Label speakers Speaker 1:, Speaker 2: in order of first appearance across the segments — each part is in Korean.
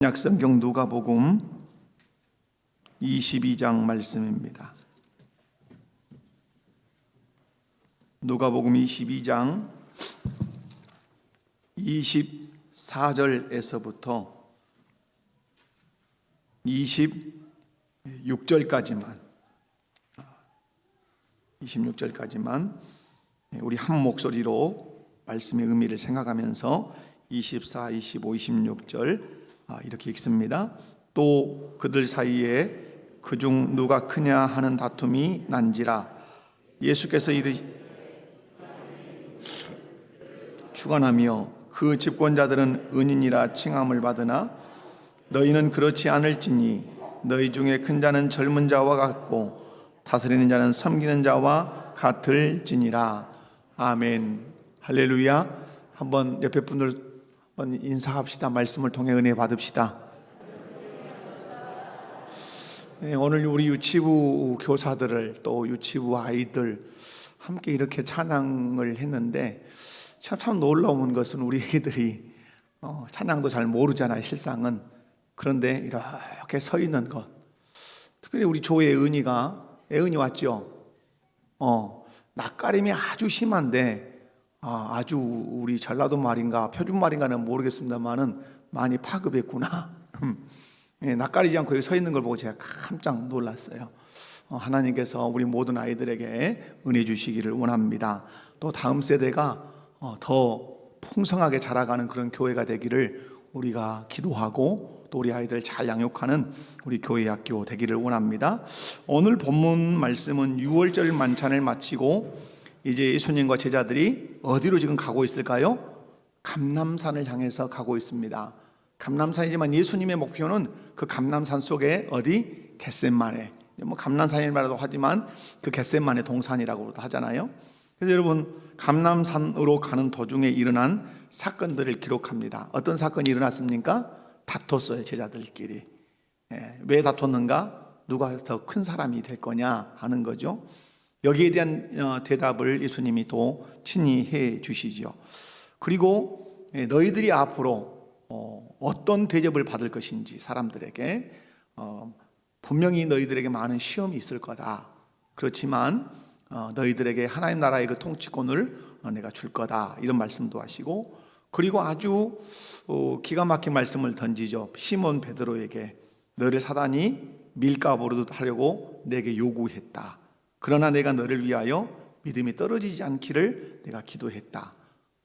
Speaker 1: 약성경 누가복음 22장 말씀입니다. 누가복음 22장 24절에서부터 26절까지만 우리 한 목소리로 말씀의 의미를 생각하면서 24, 25, 26절 이렇게 읽습니다. 또 그들 사이에 그중 누가 크냐 하는 다툼이 난지라. 예수께서 주관하며 그 집권자들은 은인이라 칭함을 받으나 너희는 그렇지 않을지니 너희 중에 큰 자는 젊은 자와 같고 다스리는 자는 섬기는 자와 같을지니라. 아멘. 할렐루야. 한번 옆에 분들 인사합시다. 말씀을 통해 은혜 받읍시다. 오늘 우리 유치부 교사들을 또 유치부 아이들 함께 이렇게 찬양을 했는데 참 놀라운 것은 우리 애들이 찬양도 잘 모르잖아요, 실상은. 그런데 이렇게 서 있는 것, 특별히 우리 조의 애은이 왔죠. 낯가림이 아주 심한데 아주 우리 전라도 말인가 표준 말인가는 모르겠습니다만은 많이 파급했구나. 낯가리지 않고 여기 서 있는 걸 보고 제가 깜짝 놀랐어요. 하나님께서 우리 모든 아이들에게 은혜 주시기를 원합니다. 또 다음 세대가 더 풍성하게 자라가는 그런 교회가 되기를 우리가 기도하고 또 우리 아이들을 잘 양육하는 우리 교회 학교 되기를 원합니다. 오늘 본문 말씀은 6월절 만찬을 마치고 이제 예수님과 제자들이 어디로 지금 가고 있을까요? 감람산을 향해서 가고 있습니다. 감람산이지만 예수님의 목표는 그 감람산 속에 어디? 겟세마네. 감람산이라고 하지만 그 겟세마네 동산이라고 하잖아요. 그래서 여러분, 감람산으로 가는 도중에 일어난 사건들을 기록합니다. 어떤 사건이 일어났습니까? 다퉜어요, 제자들끼리. 왜 다퉜는가? 누가 더 큰 사람이 될 거냐 하는 거죠. 여기에 대한 대답을 예수님이 또 친히 해 주시죠. 그리고 너희들이 앞으로 어떤 대접을 받을 것인지 사람들에게 분명히 너희들에게 많은 시험이 있을 거다. 그렇지만 너희들에게 하나님 나라의 그 통치권을 내가 줄 거다. 이런 말씀도 하시고, 그리고 아주 기가 막힌 말씀을 던지죠. 시몬 베드로에게 너를 사단이 밀가부로 하려고 내게 요구했다. 그러나 내가 너를 위하여 믿음이 떨어지지 않기를 내가 기도했다.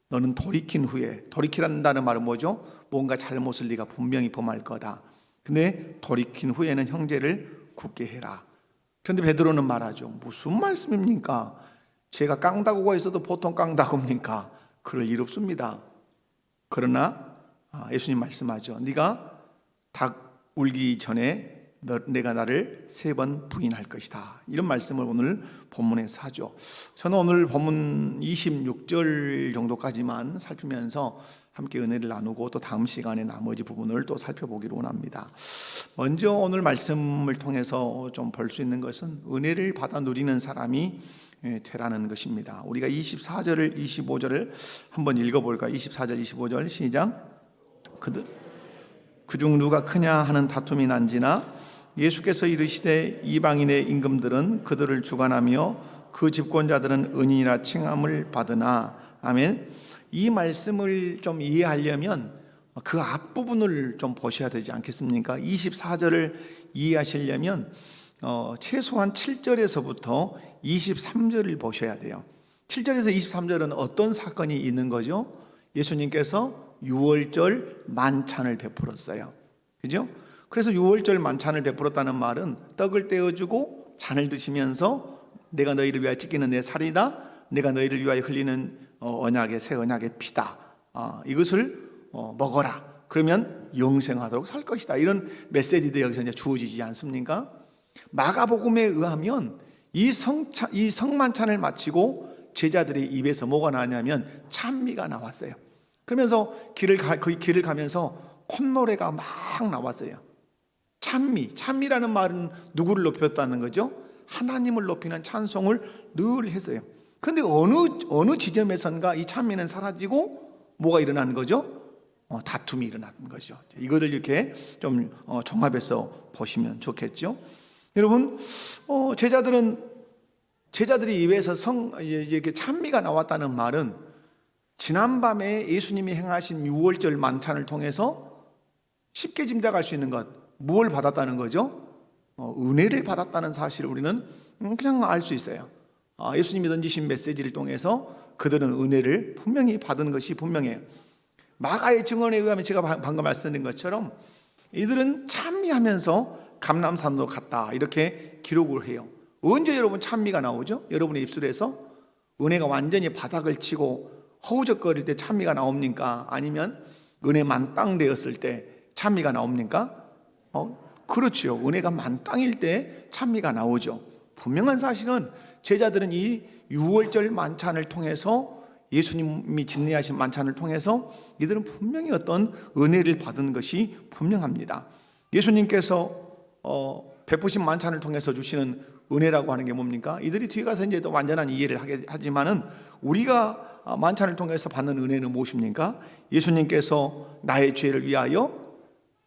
Speaker 1: 너는 돌이킨 후에, 돌이키란다는 말은 뭐죠? 뭔가 잘못을 네가 분명히 범할 거다. 근데 돌이킨 후에는 형제를 굳게 해라. 그런데 베드로는 말하죠. 무슨 말씀입니까? 제가 깡다구가 있어도 보통 깡다구입니까? 그럴 일 없습니다. 그러나 예수님 말씀하죠. 네가 닭 울기 전에 내가 나를 3번 부인할 것이다. 이런 말씀을 오늘 본문에서 하죠. 저는 오늘 본문 26절 정도까지만 살피면서 함께 은혜를 나누고 또 다음 시간에 나머지 부분을 또 살펴보기를 원합니다. 먼저 오늘 말씀을 통해서 좀 볼 수 있는 것은 은혜를 받아 누리는 사람이 되라는 것입니다. 우리가 24절을 25절을 한번 읽어볼까요? 24절 25절 시작. 그중 누가 크냐 하는 다툼이 난지나 예수께서 이르시되 이방인의 임금들은 그들을 주관하며 그 집권자들은 은인이라 칭함을 받으나. 아멘. 이 말씀을 좀 이해하려면 그 앞부분을 좀 보셔야 되지 않겠습니까? 24절을 이해하시려면 최소한 7절에서부터 23절을 보셔야 돼요. 7절에서 23절은 어떤 사건이 있는 거죠? 예수님께서 6월절 만찬을 베풀었어요. 그죠? 그래서 6월절 만찬을 베풀었다는 말은 떡을 떼어주고 잔을 드시면서 내가 너희를 위하여 찢기는 내 살이다, 내가 너희를 위하여 흘리는 언약의 새 언약의 피다, 이것을 먹어라. 그러면 영생하도록 살 것이다. 이런 메시지도 여기서 이제 주어지지 않습니까? 마가복음에 의하면 이 성만찬을 마치고 제자들의 입에서 뭐가 나냐면 찬미가 나왔어요. 그러면서 그 길을 가면서 콧노래가 막 나왔어요. 찬미라는 말은 누구를 높였다는 거죠? 하나님을 높이는 찬송을 늘 했어요. 그런데 어느 지점에선가 이 찬미는 사라지고 뭐가 일어나는 거죠? 다툼이 일어났던 거죠. 이거를 이렇게 좀 종합해서 보시면 좋겠죠. 여러분, 제자들이 입에서 이렇게 찬미가 나왔다는 말은 지난밤에 예수님이 행하신 유월절 만찬을 통해서 쉽게 짐작할 수 있는 것, 무엇을 받았다는 거죠? 은혜를 받았다는 사실을 우리는 그냥 알 수 있어요. 예수님이 던지신 메시지를 통해서 그들은 은혜를 분명히 받은 것이 분명해요. 마가의 증언에 의하면 제가 방금 말씀드린 것처럼 이들은 찬미하면서 감람산으로 갔다 이렇게 기록을 해요. 언제 여러분 찬미가 나오죠? 여러분의 입술에서 은혜가 완전히 바닥을 치고 허우적거릴 때 찬미가 나옵니까? 아니면 은혜 만땅 되었을 때 찬미가 나옵니까? 그렇죠. 은혜가 만땅일 때 찬미가 나오죠. 분명한 사실은 제자들은 이 유월절 만찬을 통해서 예수님이 진리하신 만찬을 통해서 이들은 분명히 어떤 은혜를 받은 것이 분명합니다. 예수님께서 베푸신 만찬을 통해서 주시는 은혜라고 하는 게 뭡니까? 이들이 뒤에 가서 이제 또 완전한 이해를 하게 하지만은 우리가 만찬을 통해서 받는 은혜는 무엇입니까? 예수님께서 나의 죄를 위하여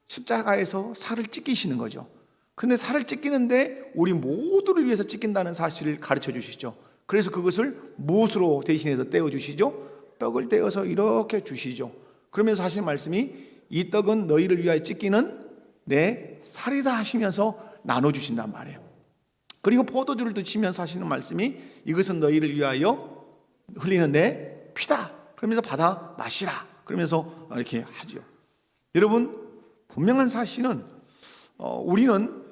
Speaker 1: 십자가에서 살을 찢기시는 거죠. 그런데 살을 찢기는데 우리 모두를 위해서 찢긴다는 사실을 가르쳐 주시죠. 그래서 그것을 무엇으로 대신해서 떼어 주시죠? 떡을 떼어서 이렇게 주시죠. 그러면서 하시는 말씀이 이 떡은 너희를 위하여 찢기는 내 살이다 하시면서 나눠주신단 말이에요. 그리고 포도주를 드시면서 하시는 말씀이 이것은 너희를 위하여 흘리는 내 피다. 그러면서 받아 마시라. 그러면서 이렇게 하죠. 여러분, 분명한 사실은 우리는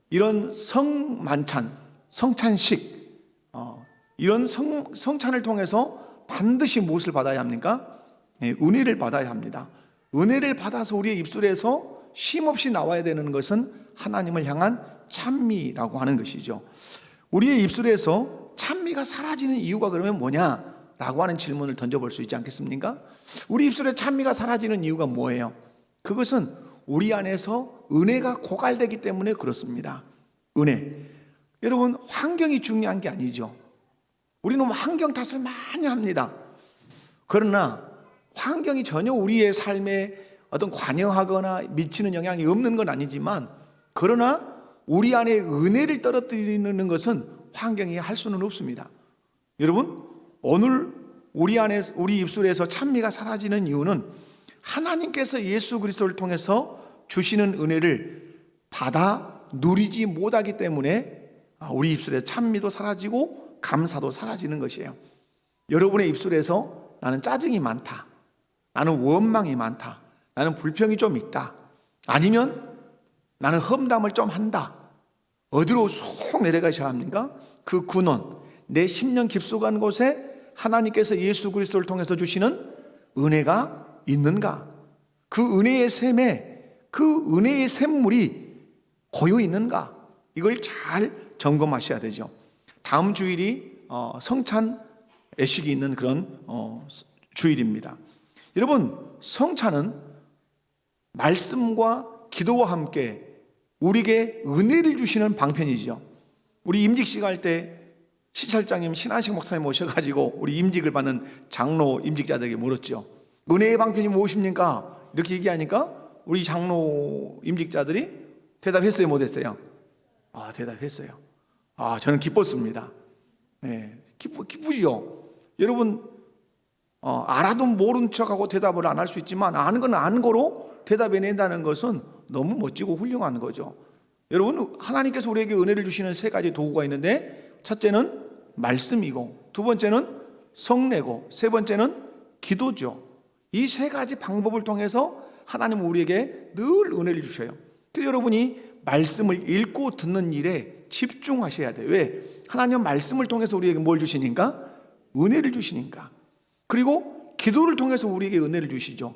Speaker 1: 이런 성만찬, 성찬식, 이런 성찬을 통해서 반드시 무엇을 받아야 합니까? 은혜를 받아야 합니다. 은혜를 받아서 우리의 입술에서 쉼없이 나와야 되는 것은 하나님을 향한 찬미라고 하는 것이죠. 우리의 입술에서 찬미가 사라지는 이유가 그러면 뭐냐라고 하는 질문을 던져볼 수 있지 않겠습니까? 우리 입술에 찬미가 사라지는 이유가 뭐예요? 그것은 우리 안에서 은혜가 고갈되기 때문에 그렇습니다. 은혜. 여러분, 환경이 중요한 게 아니죠. 우리는 환경 탓을 많이 합니다. 그러나 환경이 전혀 우리의 삶에 어떤 관여하거나 미치는 영향이 없는 건 아니지만, 그러나 우리 안에 은혜를 떨어뜨리는 것은 환경이 할 수는 없습니다. 여러분, 오늘 우리 입술에서 찬미가 사라지는 이유는 하나님께서 예수 그리스도를 통해서 주시는 은혜를 받아 누리지 못하기 때문에 우리 입술에 찬미도 사라지고 감사도 사라지는 것이에요. 여러분의 입술에서 나는 짜증이 많다, 나는 원망이 많다, 나는 불평이 좀 있다, 아니면 나는 험담을 좀 한다, 어디로 쏙 내려가셔야 합니까? 그 근원, 내 심령 깊숙한 곳에 하나님께서 예수 그리스도를 통해서 주시는 은혜가 있는가? 그 은혜의 샘에 그 은혜의 샘물이 고여 있는가? 이걸 잘 점검하셔야 되죠. 다음 주일이 성찬 예식이 있는 그런 주일입니다. 여러분, 성찬은 말씀과 기도와 함께 우리에게 은혜를 주시는 방편이죠. 우리 임직식 할 때 시찰장님, 신한식 목사님 모셔가지고 우리 임직을 받는 장로 임직자들에게 물었죠. 은혜의 방편이 무엇입니까? 이렇게 얘기하니까 우리 장로 임직자들이 대답했어요, 못했어요? 대답했어요. 저는 기뻤습니다. 네, 기쁘지요. 여러분, 알아도 모른 척하고 대답을 안 할 수 있지만 아는 건 아는 거로 대답해낸다는 것은 너무 멋지고 훌륭한 거죠. 여러분, 하나님께서 우리에게 은혜를 주시는 세 가지 도구가 있는데, 첫째는 말씀이고, 두 번째는 성례고, 세 번째는 기도죠. 이 세 가지 방법을 통해서 하나님은 우리에게 늘 은혜를 주셔요. 그래서 여러분이 말씀을 읽고 듣는 일에 집중하셔야 돼요. 왜? 하나님은 말씀을 통해서 우리에게 뭘 주시니까? 은혜를 주시니까. 그리고 기도를 통해서 우리에게 은혜를 주시죠.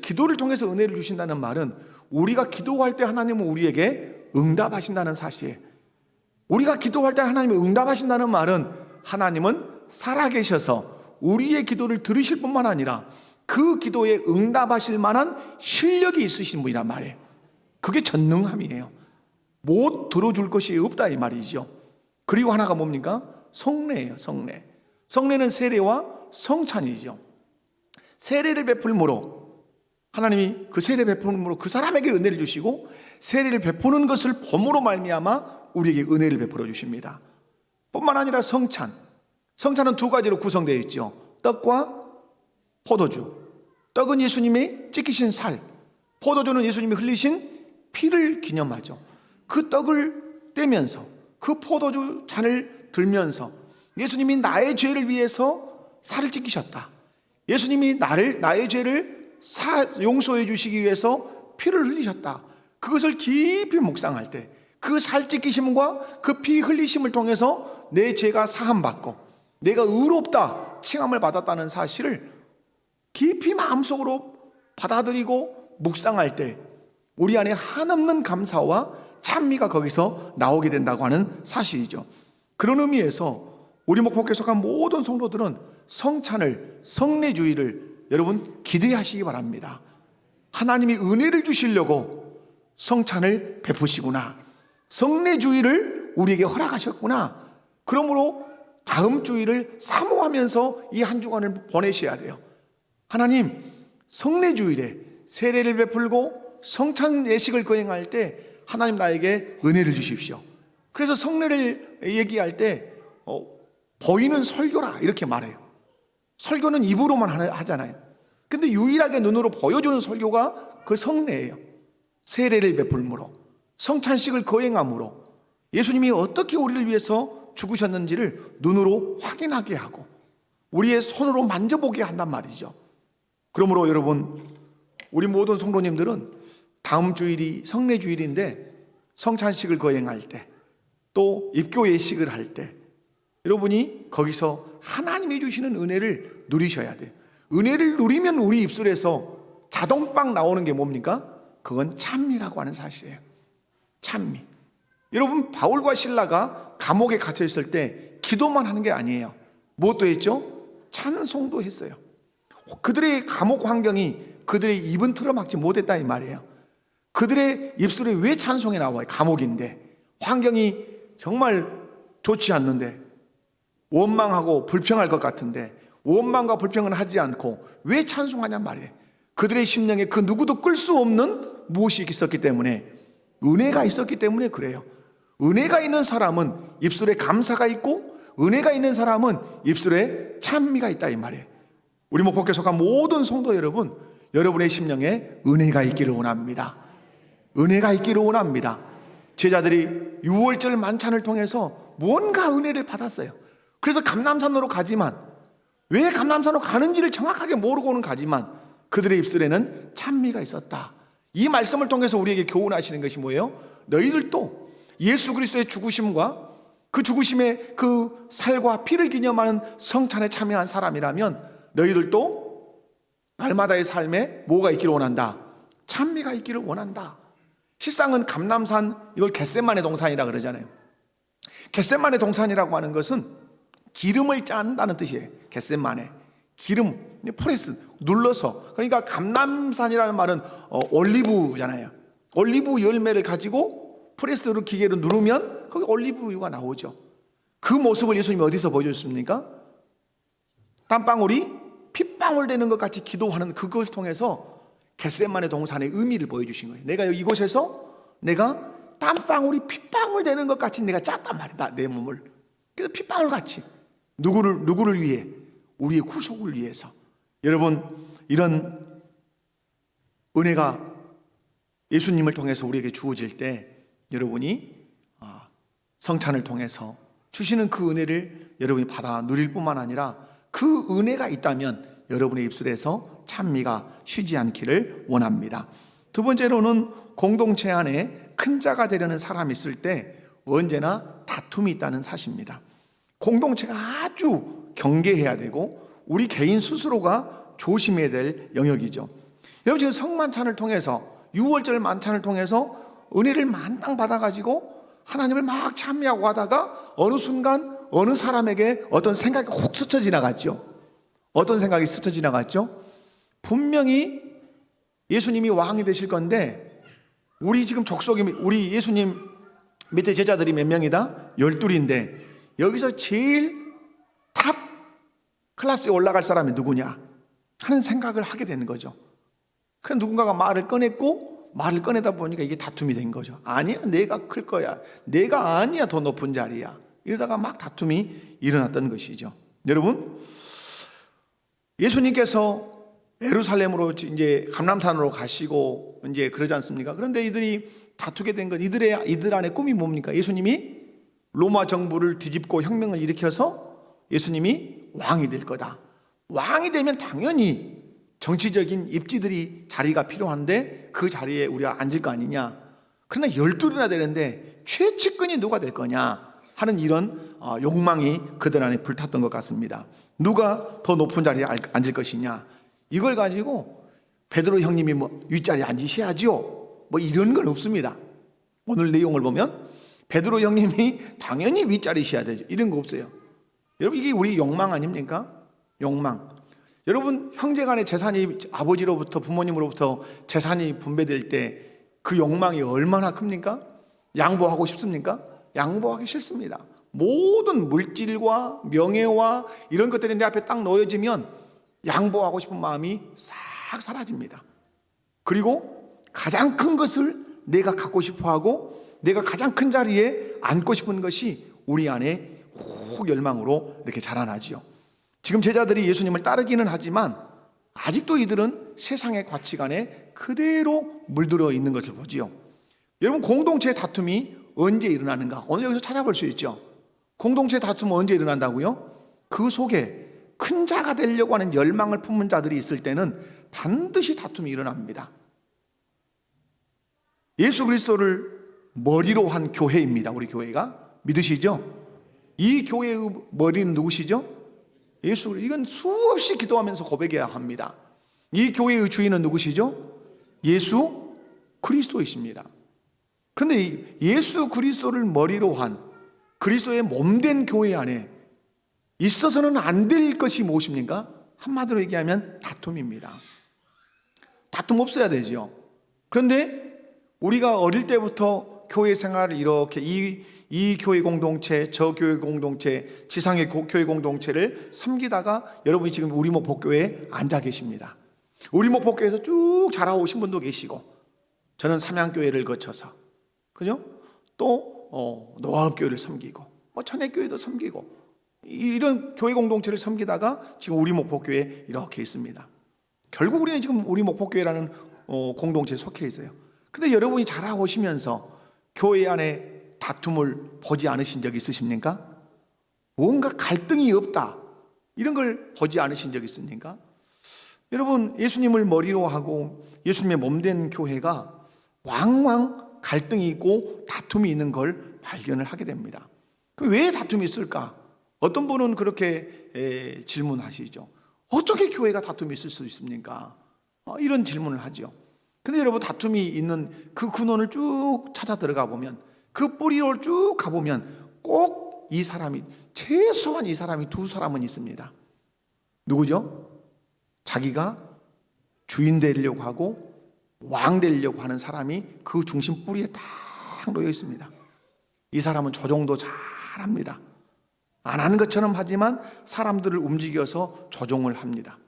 Speaker 1: 기도를 통해서 은혜를 주신다는 말은 우리가 기도할 때 하나님은 우리에게 응답하신다는 사실. 우리가 기도할 때 하나님이 응답하신다는 말은 하나님은 살아계셔서 우리의 기도를 들으실 뿐만 아니라 그 기도에 응답하실 만한 실력이 있으신 분이란 말이에요. 그게 전능함이에요. 못 들어줄 것이 없다 이 말이죠. 그리고 하나가 뭡니까? 성례예요. 성례는 세례와 성찬이죠. 세례를 베풀므로 하나님이 그 세례 베푸는으로 그 사람에게 은혜를 주시고 세례를 베푸는 것을 범으로 말미암아 우리에게 은혜를 베풀어 주십니다. 뿐만 아니라 성찬은 두 가지로 구성되어 있죠. 떡과 포도주. 떡은 예수님이 찢기신 살, 포도주는 예수님이 흘리신 피를 기념하죠. 그 떡을 떼면서 그 포도주 잔을 들면서 예수님이 나의 죄를 위해서 살을 찢기셨다. 예수님이 나의 죄를 용서해 주시기 위해서 피를 흘리셨다. 그것을 깊이 묵상할 때 그 살 찢기심과 그 피 흘리심을 통해서 내 죄가 사함받고 내가 의롭다 칭함을 받았다는 사실을 깊이 마음속으로 받아들이고 묵상할 때 우리 안에 한없는 감사와 찬미가 거기서 나오게 된다고 하는 사실이죠. 그런 의미에서 우리 목포교회 속한 모든 성도들은 성찬을, 성례주의를 여러분 기대하시기 바랍니다. 하나님이 은혜를 주시려고 성찬을 베푸시구나, 성례주의를 우리에게 허락하셨구나. 그러므로 다음 주일을 사모하면서 이 한 주간을 보내셔야 돼요. 하나님, 성례주일에 세례를 베풀고 성찬 예식을 거행할 때 하나님 나에게 은혜를 주십시오. 그래서 성례를 얘기할 때 보이는 설교라 이렇게 말해요. 설교는 입으로만 하잖아요. 근데 유일하게 눈으로 보여주는 설교가 그 성례예요. 세례를 베풀므로, 성찬식을 거행함으로 예수님이 어떻게 우리를 위해서 죽으셨는지를 눈으로 확인하게 하고 우리의 손으로 만져보게 한단 말이죠. 그러므로 여러분, 우리 모든 성도님들은 다음 주일이 성례주일인데 성찬식을 거행할 때, 또 입교 예식을 할 때 여러분이 거기서 하나님이 주시는 은혜를 누리셔야 돼요. 은혜를 누리면 우리 입술에서 자동빵 나오는 게 뭡니까? 그건 찬미라고 하는 사실이에요. 찬미. 여러분, 바울과 실라가 감옥에 갇혀 있을 때 기도만 하는 게 아니에요. 무엇도 했죠? 찬송도 했어요. 그들의 감옥 환경이 그들의 입은 틀어막지 못했다 이 말이에요. 그들의 입술에 왜 찬송이 나와요? 감옥인데, 환경이 정말 좋지 않는데, 원망하고 불평할 것 같은데 원망과 불평은 하지 않고 왜 찬송하냔 말이에요. 그들의 심령에 그 누구도 끌 수 없는 무엇이 있었기 때문에, 은혜가 있었기 때문에 그래요. 은혜가 있는 사람은 입술에 감사가 있고 은혜가 있는 사람은 입술에 찬미가 있다 이 말이에요. 우리 목포교회 속한 모든 성도 여러분, 여러분의 심령에 은혜가 있기를 원합니다. 은혜가 있기를 원합니다. 제자들이 유월절 만찬을 통해서 뭔가 은혜를 받았어요. 그래서 감람산으로 가지만, 왜 감람산으로 가는지를 정확하게 모르고는 가지만 그들의 입술에는 찬미가 있었다. 이 말씀을 통해서 우리에게 교훈하시는 것이 뭐예요? 너희들도 예수 그리스도의 죽으심과 그 죽으심의 그 살과 피를 기념하는 성찬에 참여한 사람이라면 너희들도 날마다의 삶에 뭐가 있기를 원한다? 찬미가 있기를 원한다. 실상은 감람산, 이걸 겟세마네 동산이라 그러잖아요. 겟세마네 동산이라고 하는 것은 기름을 짠다는 뜻이에요. 겟세마네, 기름, 프레스, 눌러서. 그러니까 감람산이라는 말은 올리브잖아요. 올리브 열매를 가지고 프레스로 기계로 누르면 거기 올리브유가 나오죠. 그 모습을 예수님이 어디서 보여주셨습니까? 땀방울이 핏방울 되는 것 같이 기도하는 그것을 통해서 겟세마네 동산의 의미를 보여주신 거예요. 내가 이곳에서 내가 땀방울이 핏방울 되는 것 같이 내가 짰단 말이다, 내 몸을. 그래서 핏방울 같이 누구를 위해? 우리의 구속을 위해서. 여러분, 이런 은혜가 예수님을 통해서 우리에게 주어질 때 여러분이 성찬을 통해서 주시는 그 은혜를 여러분이 받아 누릴 뿐만 아니라 그 은혜가 있다면 여러분의 입술에서 찬미가 쉬지 않기를 원합니다. 두 번째로는 공동체 안에 큰 자가 되려는 사람이 있을 때 언제나 다툼이 있다는 사실입니다. 공동체가 아주 경계해야 되고 우리 개인 스스로가 조심해야 될 영역이죠. 여러분, 지금 성만찬을 통해서, 유월절 만찬을 통해서 은혜를 만땅 받아가지고 하나님을 막 찬미하고 하다가 어느 순간 어느 사람에게 어떤 생각이 혹 스쳐 지나갔죠. 어떤 생각이 스쳐 지나갔죠? 분명히 예수님이 왕이 되실 건데, 우리 지금 족속이, 우리 예수님 밑에 제자들이 몇 명이다? 12인데 여기서 제일 탑 클래스에 올라갈 사람이 누구냐 하는 생각을 하게 되는 거죠. 그래서 누군가가 말을 꺼냈고 말을 꺼내다 보니까 이게 다툼이 된 거죠. 아니야, 내가 클 거야. 내가 아니야, 더 높은 자리야. 이러다가 막 다툼이 일어났던 것이죠. 여러분, 예수님께서 예루살렘으로 이제 감람산으로 가시고 이제 그러지 않습니까? 그런데 이들이 다투게 된 것, 이들 안에 꿈이 뭡니까? 예수님이 로마 정부를 뒤집고 혁명을 일으켜서 예수님이 왕이 될 거다. 왕이 되면 당연히 정치적인 입지들이 자리가 필요한데 그 자리에 우리가 앉을 거 아니냐. 그러나 12이나 되는데 최측근이 누가 될 거냐 하는 이런 욕망이 그들 안에 불탔던 것 같습니다. 누가 더 높은 자리에 앉을 것이냐, 이걸 가지고 베드로 형님이 뭐 윗자리에 앉으셔야죠, 뭐 이런 건 없습니다. 오늘 내용을 보면 베드로 형님이 당연히 윗자리셔야 되죠, 이런 거 없어요. 여러분, 이게 우리 욕망 아닙니까? 욕망. 여러분, 형제간의 재산이 아버지로부터 부모님으로부터 재산이 분배될 때 그 욕망이 얼마나 큽니까? 양보하고 싶습니까? 양보하기 싫습니다. 모든 물질과 명예와 이런 것들이 내 앞에 딱 놓여지면 양보하고 싶은 마음이 싹 사라집니다. 그리고 가장 큰 것을 내가 갖고 싶어하고 내가 가장 큰 자리에 앉고 싶은 것이 우리 안에 훅 열망으로 이렇게 자라나지요. 지금 제자들이 예수님을 따르기는 하지만 아직도 이들은 세상의 가치관에 그대로 물들어 있는 것을 보지요. 여러분, 공동체의 다툼이 언제 일어나는가? 오늘 여기서 찾아볼 수 있죠. 공동체의 다툼은 언제 일어난다고요? 그 속에 큰 자가 되려고 하는 열망을 품은 자들이 있을 때는 반드시 다툼이 일어납니다. 예수 그리스도를 머리로 한 교회입니다. 우리 교회가 믿으시죠? 이 교회의 머리는 누구시죠? 예수. 이건 수없이 기도하면서 고백해야 합니다. 이 교회의 주인은 누구시죠? 예수 그리스도이십니다. 그런데 예수 그리스도를 머리로 한 그리스도의 몸된 교회 안에 있어서는 안 될 것이 무엇입니까? 한마디로 얘기하면 다툼입니다. 다툼 없어야 되죠. 그런데 우리가 어릴 때부터 교회 생활을 이렇게 이 교회 공동체, 저 교회 공동체, 지상의 교회 공동체를 섬기다가 여러분이 지금 우리목 복교회에 앉아 계십니다. 우리목 복교회에서 쭉 자라오신 분도 계시고, 저는 삼양교회를 거쳐서, 그죠? 또 노아업교회를 섬기고, 천혜교회도 섬기고, 이런 교회 공동체를 섬기다가 지금 우리목 복교회에 이렇게 있습니다. 결국 우리는 지금 우리목 복교회라는 공동체에 속해 있어요. 근데 여러분이 자라오시면서 교회 안에 다툼을 보지 않으신 적 있으십니까? 뭔가 갈등이 없다, 이런 걸 보지 않으신 적 있습니까? 여러분, 예수님을 머리로 하고 예수님의 몸된 교회가 왕왕 갈등이 있고 다툼이 있는 걸 발견을 하게 됩니다. 왜 다툼이 있을까? 어떤 분은 그렇게 질문하시죠. 어떻게 교회가 다툼이 있을 수 있습니까? 이런 질문을 하죠. 근데 여러분, 다툼이 있는 그 근원을 쭉 찾아 들어가 보면, 그 뿌리로 쭉 가보면 꼭 이 사람이, 최소한 이 사람이 두 사람은 있습니다. 누구죠? 자기가 주인 되려고 하고 왕 되려고 하는 사람이 그 중심 뿌리에 딱 놓여 있습니다. 이 사람은 조종도 잘합니다. 안 하는 것처럼 하지만 사람들을 움직여서 조종을 합니다.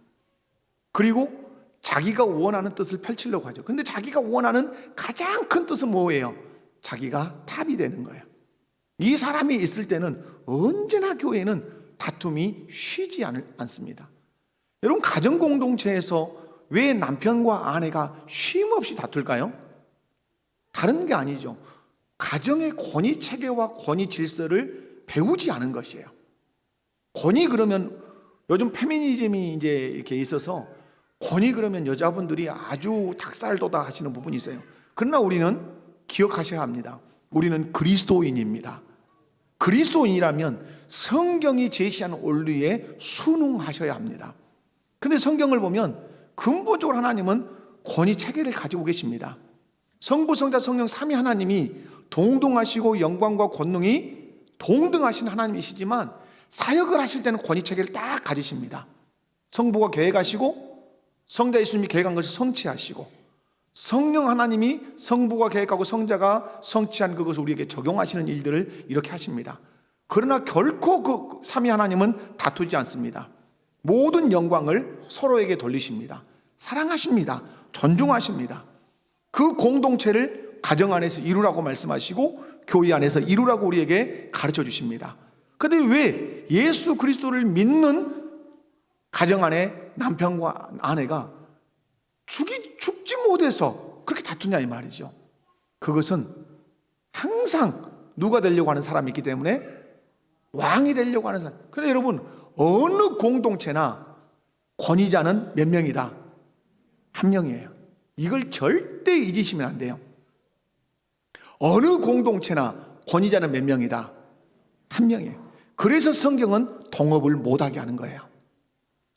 Speaker 1: 그리고 자기가 원하는 뜻을 펼치려고 하죠. 그런데 자기가 원하는 가장 큰 뜻은 뭐예요? 자기가 탑이 되는 거예요. 이 사람이 있을 때는 언제나 교회는 다툼이 쉬지 않습니다. 여러분, 가정 공동체에서 왜 남편과 아내가 쉼 없이 다툴까요? 다른 게 아니죠. 가정의 권위 체계와 권위 질서를 배우지 않은 것이에요. 권위 그러면, 요즘 페미니즘이 이제 이렇게 있어서 권위 그러면 여자분들이 아주 닭살돋아 하시는 부분이 있어요. 그러나 우리는 기억하셔야 합니다. 우리는 그리스도인입니다. 그리스도인이라면 성경이 제시하는 원리에 순응하셔야 합니다. 근데 성경을 보면 근본적으로 하나님은 권위 체계를 가지고 계십니다. 성부, 성자, 성령 삼위 하나님이 동등하시고 영광과 권능이 동등하신 하나님이시지만 사역을 하실 때는 권위 체계를 딱 가지십니다. 성부가 계획하시고 성자 예수님이 계획한 것을 성취하시고, 성령 하나님이 성부가 계획하고 성자가 성취한 그것을 우리에게 적용하시는 일들을 이렇게 하십니다. 그러나 결코 그 삼위 하나님은 다투지 않습니다. 모든 영광을 서로에게 돌리십니다. 사랑하십니다. 존중하십니다. 그 공동체를 가정 안에서 이루라고 말씀하시고 교회 안에서 이루라고 우리에게 가르쳐 주십니다. 그런데 왜 예수 그리스도를 믿는 가정 안에 남편과 아내가 죽지 못해서 그렇게 다투냐 이 말이죠. 그것은 항상 누가 되려고 하는 사람이 있기 때문에 왕이 되려고 하는 사람. 그런데 여러분, 어느 공동체나 권위자는 몇 명이다? 한 명이에요. 이걸 절대 잊으시면 안 돼요. 어느 공동체나 권위자는 몇 명이다? 한 명이에요. 그래서 성경은 동업을 못하게 하는 거예요.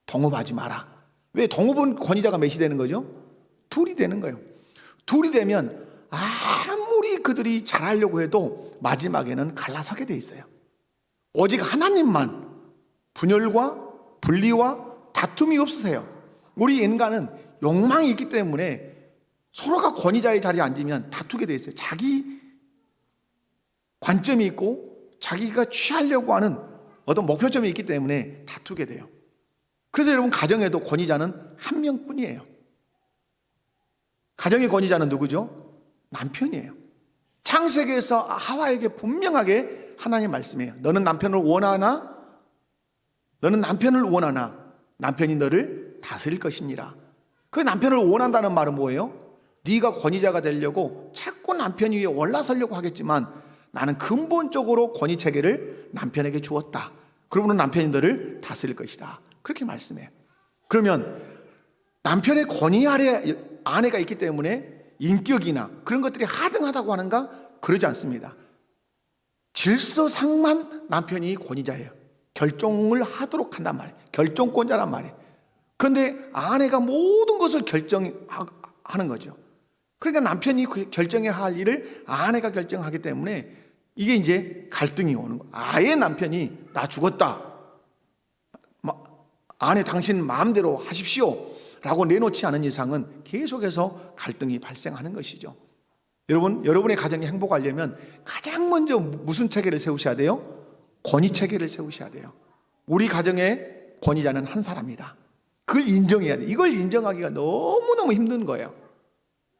Speaker 1: 동업하지 마라. 왜? 동업은 권위자가 몇이 되는 거죠? 둘이 되는 거예요. 둘이 되면 아무리 그들이 잘하려고 해도 마지막에는 갈라서게 돼 있어요. 오직 하나님만 분열과 분리와 다툼이 없으세요. 우리 인간은 욕망이 있기 때문에 서로가 권위자의 자리에 앉으면 다투게 돼 있어요. 자기 관점이 있고 자기가 취하려고 하는 어떤 목표점이 있기 때문에 다투게 돼요. 그래서 여러분, 가정에도 권위자는 한 명뿐이에요. 가정의 권위자는 누구죠? 남편이에요. 창세기에서 하와에게 분명하게 하나님 말씀해요. 너는 남편을 원하나? 너는 남편을 원하나? 남편이 너를 다스릴 것이니라. 그 남편을 원한다는 말은 뭐예요? 네가 권위자가 되려고 자꾸 남편 위에 올라서려고 하겠지만 나는 근본적으로 권위 체계를 남편에게 주었다. 그러면 남편이 너를 다스릴 것이다. 그렇게 말씀해요. 그러면 남편의 권위 아래 아내가 있기 때문에 인격이나 그런 것들이 하등하다고 하는가? 그러지 않습니다. 질서상만 남편이 권위자예요. 결정을 하도록 한단 말이에요. 결정권자란 말이에요. 그런데 아내가 모든 것을 결정하는 거죠. 그러니까 남편이 결정해야 할 일을 아내가 결정하기 때문에 이게 이제 갈등이 오는 거예요. 아예 남편이 나 죽었다, 아내 당신 마음대로 하십시오 라고 내놓지 않은 이상은 계속해서 갈등이 발생하는 것이죠. 여러분의 가정이 행복하려면 가장 먼저 무슨 체계를 세우셔야 돼요? 권위 체계를 세우셔야 돼요. 우리 가정의 권위자는 한 사람이다. 그걸 인정해야 돼. 이걸 인정하기가 너무너무 힘든 거예요.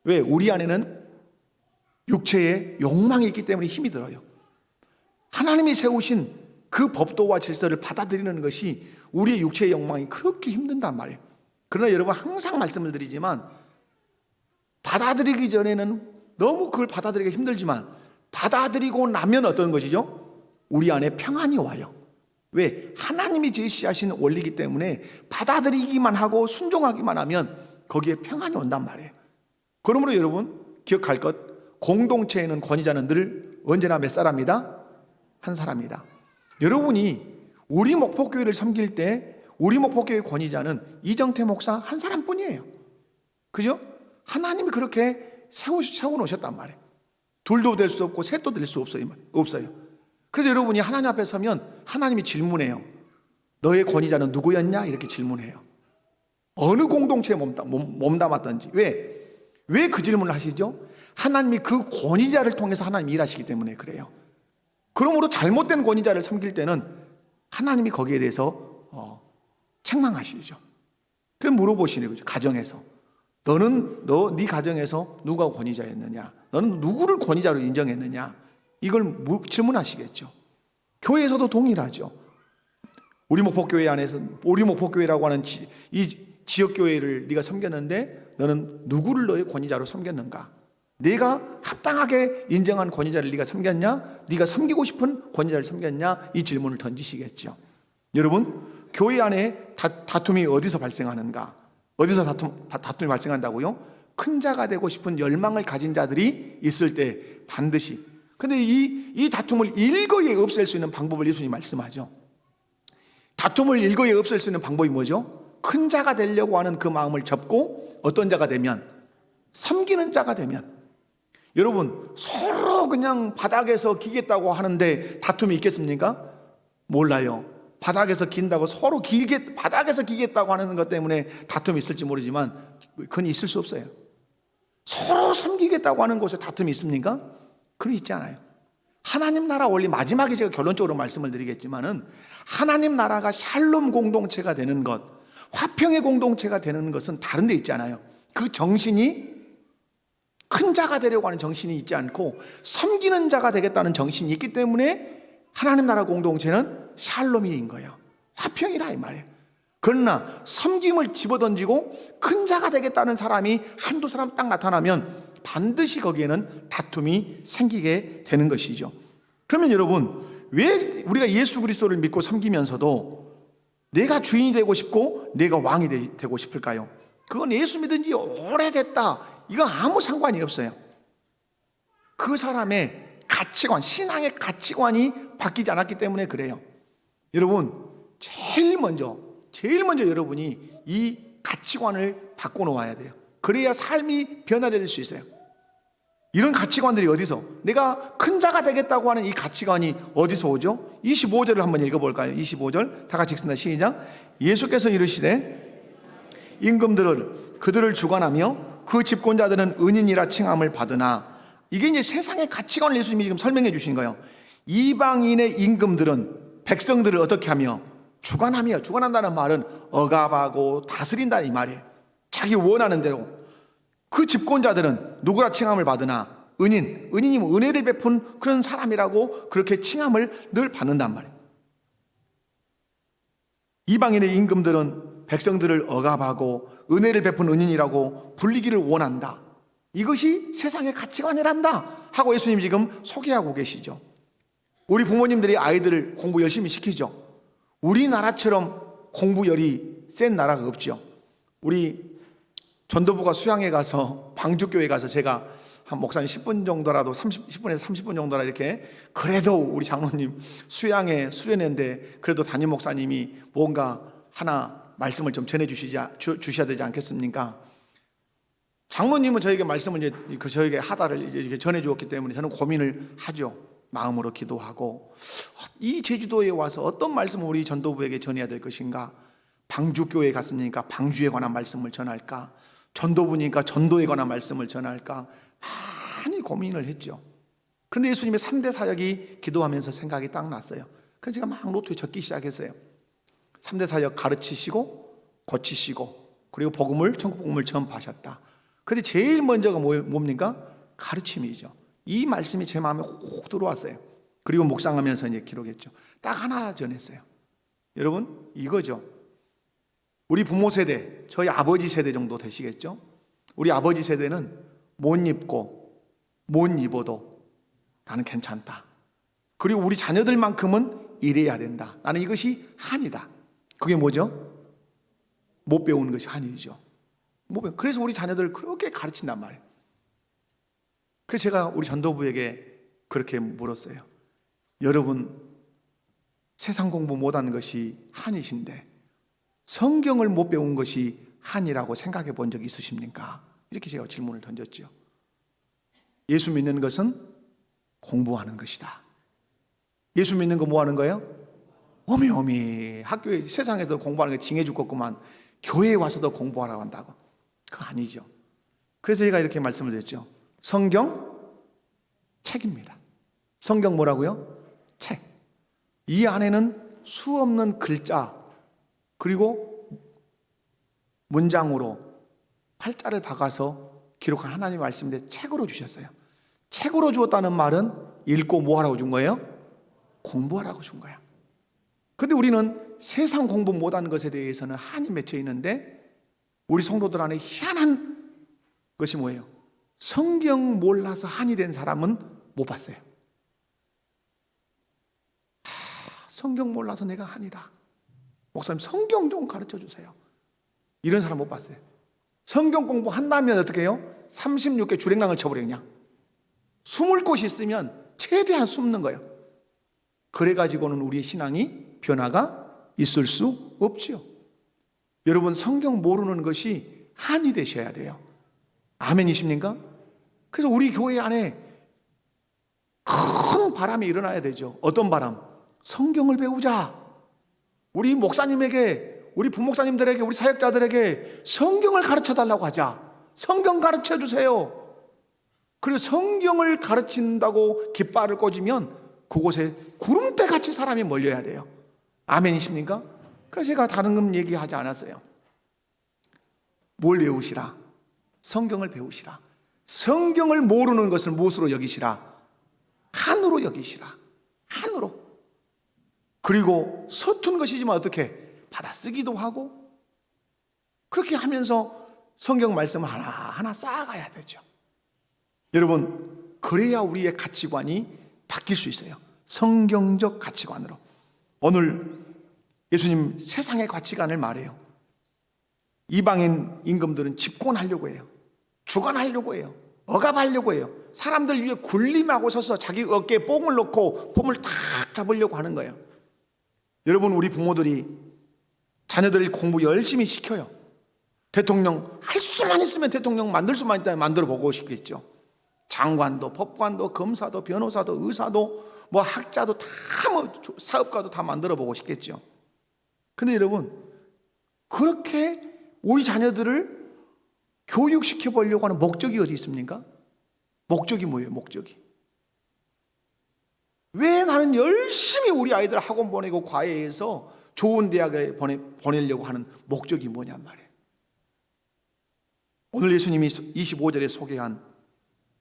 Speaker 1: 왜? 우리 안에는 육체의 욕망이 있기 때문에 힘이 들어요. 하나님이 세우신 그 법도와 질서를 받아들이는 것이 우리의 육체의 욕망이 그렇게 힘든단 말이에요. 그러나 여러분, 항상 말씀을 드리지만 받아들이기 전에는 너무 그걸 받아들이기가 힘들지만 받아들이고 나면 어떤 것이죠? 우리 안에 평안이 와요. 왜? 하나님이 제시하신 원리이기 때문에 받아들이기만 하고 순종하기만 하면 거기에 평안이 온단 말이에요. 그러므로 여러분, 기억할 것, 공동체에는 권위자는 늘 언제나 몇 사람이다? 한 사람이다. 여러분이 우리 목포교회를 섬길 때 우리 목포교회 권위자는 이정태 목사 한 사람뿐이에요. 그죠? 하나님이 그렇게 세워놓으셨단 말이에요. 둘도 될 수 없고 셋도 될 수 없어요. 그래서 여러분이 하나님 앞에 서면 하나님이 질문해요. 너의 권위자는 누구였냐? 이렇게 질문해요. 어느 공동체에 몸담았던지. 왜 그 질문을 하시죠? 하나님이 그 권위자를 통해서 하나님이 일하시기 때문에 그래요. 그러므로 잘못된 권위자를 섬길 때는 하나님이 거기에 대해서 책망하시죠. 그럼 물어보시는 거죠. 가정에서 네 가정에서 누가 권위자였느냐? 너는 누구를 권위자로 인정했느냐? 이걸 질문하시겠죠. 교회에서도 동일하죠. 우리 목포교회 안에서 우리 목포교회라고 하는 이 지역교회를 네가 섬겼는데 너는 누구를 너의 권위자로 섬겼는가? 네가 합당하게 인정한 권위자를 네가 섬겼냐? 네가 섬기고 싶은 권위자를 섬겼냐? 이 질문을 던지시겠죠. 여러분, 교회 안에 다툼이 어디서 발생하는가? 어디서 다툼이 발생한다고요? 큰 자가 되고 싶은 열망을 가진 자들이 있을 때 반드시. 근데 이 다툼을 일거에 없앨 수 있는 방법을 예수님이 말씀하죠. 다툼을 일거에 없앨 수 있는 방법이 뭐죠? 큰 자가 되려고 하는 그 마음을 접고 어떤 자가 되면? 섬기는 자가 되면. 여러분, 서로 그냥 바닥에서 기겠다고 하는데 다툼이 있겠습니까? 몰라요. 바닥에서 긴다고 서로 바닥에서 기겠다고 하는 것 때문에 다툼이 있을지 모르지만 그건 있을 수 없어요. 서로 섬기겠다고 하는 곳에 다툼이 있습니까? 그건 있지 않아요. 하나님 나라 원리, 마지막에 제가 결론적으로 말씀을 드리겠지만은 하나님 나라가 샬롬 공동체가 되는 것, 화평의 공동체가 되는 것은 다른 데 있잖아요. 그 정신이 큰 자가 되려고 하는 정신이 있지 않고 섬기는 자가 되겠다는 정신이 있기 때문에 하나님 나라 공동체는 샬롬인 거예요. 화평이라 이 말이에요. 그러나 섬김을 집어던지고 큰 자가 되겠다는 사람이 한두 사람 딱 나타나면 반드시 거기에는 다툼이 생기게 되는 것이죠. 그러면 여러분, 왜 우리가 예수 그리스도를 믿고 섬기면서도 내가 주인이 되고 싶고 내가 왕이 되고 싶을까요? 그건 예수 믿은 지 오래됐다, 이건 아무 상관이 없어요. 그 사람의 가치관, 신앙의 가치관이 바뀌지 않았기 때문에 그래요. 여러분, 제일 먼저 여러분이 이 가치관을 바꿔놓아야 돼요. 그래야 삶이 변화될 수 있어요. 이런 가치관들이 어디서, 내가 큰 자가 되겠다고 하는 이 가치관이 어디서 오죠? 25절을 한번 읽어볼까요? 25절 다 같이 읽습니다. 시작. 예수께서 이르시되 임금들을 그들을 주관하며 그 집권자들은 은인이라 칭함을 받으나, 이게 이제 세상의 가치관을 예수님이 지금 설명해 주신 거예요. 이방인의 임금들은 백성들을 어떻게 하며 주관하며, 주관한다는 말은 억압하고 다스린다 이 말이에요. 자기 원하는 대로. 그 집권자들은 누구라 칭함을 받으나 은인이 뭐 은혜를 베푼 그런 사람이라고 그렇게 칭함을 늘 받는단 말이에요. 이방인의 임금들은 백성들을 억압하고 은혜를 베푼 은인이라고 불리기를 원한다. 이것이 세상의 가치관이란다 하고 예수님이 지금 소개하고 계시죠. 우리 부모님들이 아이들을 공부 열심히 시키죠. 우리나라처럼 공부열이 센 나라가 없죠. 우리 전도부가 수양에 가서, 방주교회 가서 제가 한 목사님 10분 정도라도 10분에서 30분 정도라 이렇게, 그래도 우리 장로님 수양에 수련회인데 그래도 담임 목사님이 뭔가 하나 말씀을 좀 주셔야 되지 않겠습니까? 장로님은 저에게 말씀을 이제 저에게 하다를 이제 전해 주었기 때문에 저는 고민을 하죠. 마음으로 기도하고, 이 제주도에 와서 어떤 말씀을 우리 전도부에게 전해야 될 것인가? 방주교회에 갔으니까 방주에 관한 말씀을 전할까? 전도부니까 전도에 관한 말씀을 전할까? 많이 고민을 했죠. 그런데 예수님의 3대 사역이 기도하면서 생각이 딱 났어요. 그래서 제가 막 노트에 적기 시작했어요. 3대 사역 가르치시고 고치시고 그리고 천국 복음을 전파하셨다. 그런데 제일 먼저가 뭡니까? 가르침이죠. 이 말씀이 제 마음에 혹 들어왔어요. 그리고 묵상하면서 이제 기록했죠. 딱 하나 전했어요. 여러분, 이거죠. 우리 부모 세대, 저희 아버지 세대 정도 되시겠죠? 우리 아버지 세대는 못 입고 못 입어도 나는 괜찮다. 그리고 우리 자녀들만큼은 이래야 된다. 나는 이것이 한이다. 그게 뭐죠? 못 배우는 것이 한이죠. 그래서 우리 자녀들을 그렇게 가르친단 말이에요. 그래서 제가 우리 전도부에게 그렇게 물었어요. 여러분, 세상 공부 못하는 것이 한이신데 성경을 못 배운 것이 한이라고 생각해 본 적 있으십니까? 이렇게 제가 질문을 던졌죠. 예수 믿는 것은 공부하는 것이다. 예수 믿는 거 뭐 하는 거예요? 어미어미 학교에, 세상에서 공부하는 게 징해 죽겠구만, 교회에 와서도 공부하라고 한다고. 그거 아니죠. 그래서 제가 이렇게 말씀을 드렸죠. 성경 책입니다. 성경 뭐라고요? 책. 이 안에는 수없는 글자 그리고 문장으로 팔자를 박아서 기록한 하나님의 말씀인데 책으로 주셨어요. 책으로 주었다는 말은 읽고 뭐 하라고 준 거예요? 공부하라고 준 거야. 근데 우리는 세상 공부 못하는 것에 대해서는 한이 맺혀 있는데, 우리 성도들 안에 희한한 것이 뭐예요? 성경 몰라서 한이 된 사람은 못 봤어요. 성경 몰라서 내가 한이다. 목사님, 성경 좀 가르쳐 주세요. 이런 사람 못 봤어요. 성경 공부한다면 어떻게 해요? 36개 주랭랑을 쳐버려. 그냥 숨을 곳이 있으면 최대한 숨는 거예요. 그래가지고는 우리의 신앙이 변화가 있을 수 없지요. 여러분, 성경 모르는 것이 한이 되셔야 돼요. 아멘이십니까? 그래서 우리 교회 안에 큰 바람이 일어나야 되죠. 어떤 바람? 성경을 배우자. 우리 목사님에게, 우리 부목사님들에게, 우리 사역자들에게 성경을 가르쳐 달라고 하자. 성경 가르쳐 주세요. 그리고 성경을 가르친다고 깃발을 꽂으면 그곳에 구름대같이 사람이 몰려야 돼요. 아멘이십니까? 그래서 제가 다른 건 얘기하지 않았어요. 뭘 외우시라? 성경을 배우시라. 성경을 모르는 것을 무엇으로 여기시라? 한으로 여기시라. 한으로. 그리고 서툰 것이지만 어떻게? 받아쓰기도 하고, 그렇게 하면서 성경 말씀을 하나하나 쌓아가야 되죠. 여러분, 그래야 우리의 가치관이 바뀔 수 있어요. 성경적 가치관으로. 오늘 예수님 세상의 가치관을 말해요. 이방인 임금들은 집권하려고 해요. 주관하려고 해요. 억압하려고 해요. 사람들 위에 군림하고 서서 자기 어깨에 뽕을 넣고 폼을 탁 잡으려고 하는 거예요. 여러분, 우리 부모들이 자녀들 공부 열심히 시켜요. 대통령 할 수만 있으면 대통령 만들 수만 있다면 만들어 보고 싶겠죠. 장관도 법관도 검사도 변호사도 의사도 뭐 학자도 다 뭐 사업가도 다 만들어 보고 싶겠죠. 근데 여러분, 그렇게 우리 자녀들을 교육시켜 보려고 하는 목적이 어디 있습니까? 목적이 뭐예요? 목적이. 왜 나는 열심히 우리 아이들 학원 보내고 과외해서 좋은 대학에 보내려고 하는 목적이 뭐냔 말이에요. 오늘 예수님이 25절에 소개한